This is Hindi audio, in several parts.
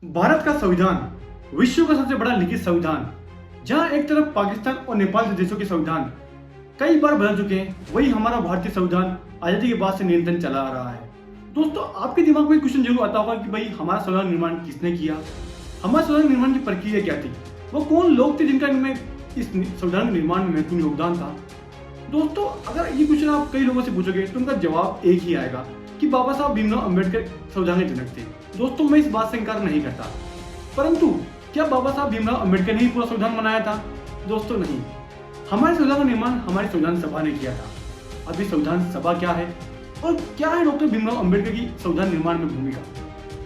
भारत का संविधान विश्व का सबसे बड़ा लिखित संविधान, जहां एक तरफ पाकिस्तान और नेपाल जैसे देशों के संविधान कई बार बदल चुके हैं, वही हमारा भारतीय संविधान आजादी के बाद से निरंतर चला आ रहा है। दोस्तों, आपके दिमाग में क्वेश्चन जरूर आता होगा कि भाई हमारा संविधान निर्माण किसने किया, हमारे संविधान निर्माण की प्रक्रिया क्या थी, वो कौन लोग थे जिनका इनमें इस संविधान निर्माण में महत्वपूर्ण योगदान था। दोस्तों, अगर ये क्वेश्चन आप कई लोगों से पूछोगे तो उनका जवाब एक ही आएगा कि बाबा साहब भीमराव अंबेडकर संविधान के जनक थे। दोस्तों, मैं इस बात से इनकार नहीं करता, परंतु क्या बाबा साहब भीमराव अंबेडकर ने ही पूरा संविधान बनाया था? दोस्तों, नहीं। हमारे संविधान का निर्माण हमारी संविधान सभा ने किया था। अभी संविधान सभा क्या है और क्या है डॉक्टर भीमराव अंबेडकर की संविधान निर्माण में भूमिका,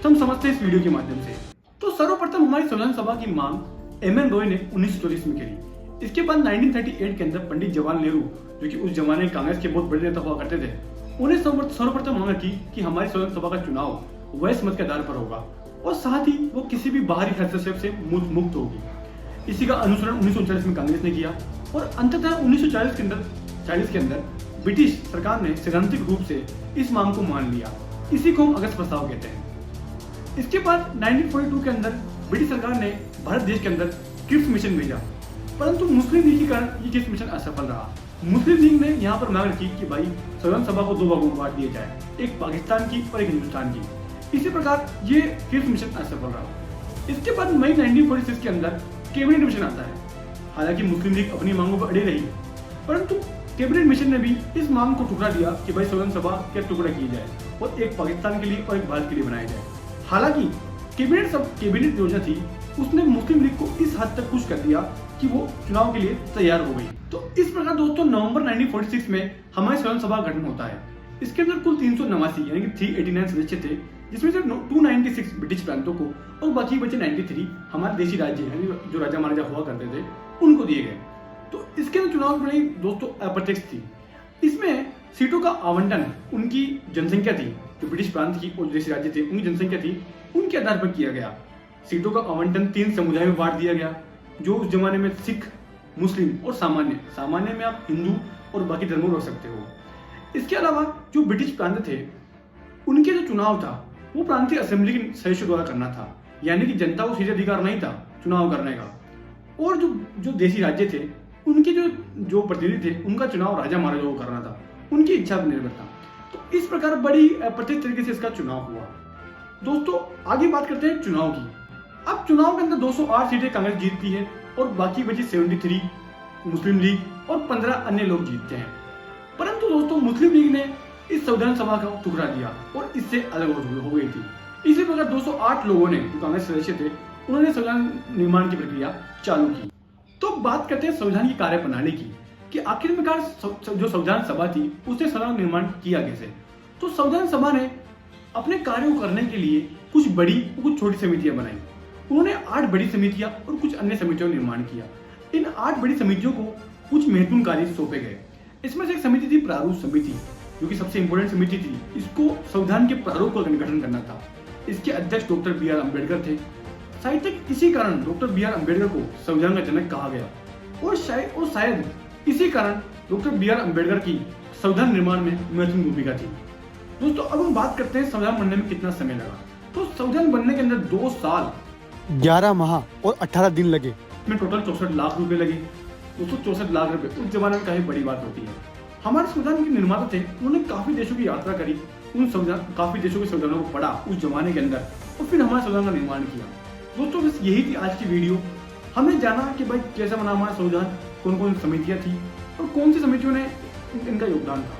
तो हम समझते हैं इस वीडियो के माध्यम से। तो सर्वप्रथम हमारी संविधान सभा की मांग एम.एन. रॉय ने 1944 में करी। इसके बाद 1938 के अंदर पंडित जवाहरलाल नेहरू, जो कि उस जमाने में कांग्रेस के बहुत बड़े नेता हुआ करते थे, उन्हें सर्वप्रथम मांग की कि हमारी संविधान सभा का चुनाव वयस्क मत के आधार पर होगा और साथ ही वो किसी भी बाहरी हस्तक्षेप से मुक्त होगी। इसी का अनुसरण 1939 में कांग्रेस ने किया और अंततः 1940 के अंदर ब्रिटिश सरकार ने सैद्धांतिक रूप से इस मांग को मान लिया। इसी को हम अगस्त प्रस्ताव कहते हैं। इसके बाद 1942 के अंदर ब्रिटिश सरकार ने भारत देश के अंदर क्रिप्स मिशन भेजा, परंतु मुस्लिम लीग के कारण ये क्रिप्स मिशन असफल रहा। मुस्लिम लीग ने यहाँ पर मांग रखी कि भाई संविधान सभा को दो भागों में बांट दिया जाए, एक पाकिस्तान की और एक हिंदुस्तान की। इसी प्रकार ये क्रिप्स मिशन असफल रहा। इसके बाद मई 1946 के अंदर कैबिनेट मिशन आता है। हालांकि मुस्लिम लीग अपनी मांगों पर अड़ी रही, परंतु कैबिनेट मिशन ने भी इस मांग को ठुकरा दिया कि भाई संविधान सभा के टुकड़े किए जाए और एक पाकिस्तान के लिए और एक भारत के लिए बनाया जाए। हालांकि कैबिनेट योजना थी, उसने मुस्लिम लीग को इस हद तक खुश कर दिया कि वो चुनाव के लिए तैयार हो गई। तो इस प्रकार दोस्तों नवंबर 1946 में हमारी संविधान सभा गठन होता है। इसके अंदर कुल 389 यानी कि 389 सदस्य थे, जिसमें से 296 ब्रिटिश प्रांतों को और बाकी बचे 93 हमारे देशी राज्य यानी जो राजा महाराजा हुआ करते थे उनको दिए गए। तो इसके अंदर चुनाव की प्रणाली दोस्तों अप्रत्यक्ष थी। इसमें सीटों का आवंटन उनकी जनसंख्या थी, जो ब्रिटिश प्रांत की और देशी राज्य थे उनकी जनसंख्या थी, उनके आधार पर किया गया। सीटों का आवंटन 3 समुदाय में बांट दिया गया, जो उस जमाने में सिख, मुस्लिम और सामान्य में आप हिंदू और बाकी धर्मों रख सकते हो। इसके अलावा जो ब्रिटिश प्रांत थे उनके जो चुनाव था वो प्रांतीय असेंबली के सदस्यों द्वारा करना था, यानी कि जनता को सीधे अधिकार नहीं था चुनाव करने का। और जो देशी राज्य थे उनके जो प्रतिनिधि थे उनका चुनाव राजा महाराजाओं को करना था, उनकी इच्छा पर निर्भर था। तो इस प्रकार बड़ी अप्रत्यक्ष तरीके से इसका चुनाव हुआ। दोस्तों, आगे बात करते हैं चुनाव की। अब चुनाव के अंदर 208 सीटें कांग्रेस जीतती है और बाकी बची 73 मुस्लिम लीग और 15 अन्य लोग जीतते हैं। परंतु दोस्तों मुस्लिम लीग ने इस संविधान सभा का ठुकरा दिया और इससे अलग हो गई थी। इसी प्रकार 208 लोगों ने जो कांग्रेस सदस्य थे उन्होंने संविधान निर्माण की प्रक्रिया चालू की। तो बात करते हैं संविधान की कार्य प्रणाली की कि आखिरकार जो संविधान सभा थी उसने संविधान निर्माण किया कैसे। तो संविधान सभा ने अपने कार्यों को करने के लिए कुछ बड़ी और कुछ छोटी समितियां बनाई। उन्होंने 8 बड़ी समितियां और कुछ अन्य समितियों का निर्माण किया। इन 8 बड़ी समितियों को कुछ महत्वपूर्ण कार्य सौंपे गए। इसमें से एक समिति थी प्रारूप समिति, जो कि सबसे इंपॉर्टेंट समिति थी। इसको संविधान के प्रारूप का गठन करना था। इसके अध्यक्ष डॉक्टर बी.आर. अम्बेडकर थे। साहित्यिक इसी कारण डॉक्टर बी.आर. अम्बेडकर को संविधान का जनक कहा गया और शायद इसी कारण डॉक्टर बी.आर. अम्बेडकर की संविधान निर्माण में महत्वपूर्ण भूमिका थी। दोस्तों, अब हम बात करते हैं संविधान बनने में कितना समय लगा। तो संविधान बनने के अंदर 2 साल 11 माह और 18 दिन लगे। में टोटल 64 लाख रुपए लगे। दोस्तों, 64 लाख रुपए उस जमाने में काफी बड़ी बात होती है। हमारे संविधान के निर्माता थे, उन्होंने काफी देशों की यात्रा करी, काफी देशों के संविधानों को पढ़ा उस जमाने के अंदर और फिर हमारे संविधान का निर्माण किया। दोस्तों, बस यही थी आज की वीडियो। हमने जाना कि भाई कैसा बना हमारा संविधान, कौन कौन समितियां थी और कौन सी समितियों ने इनका योगदान था।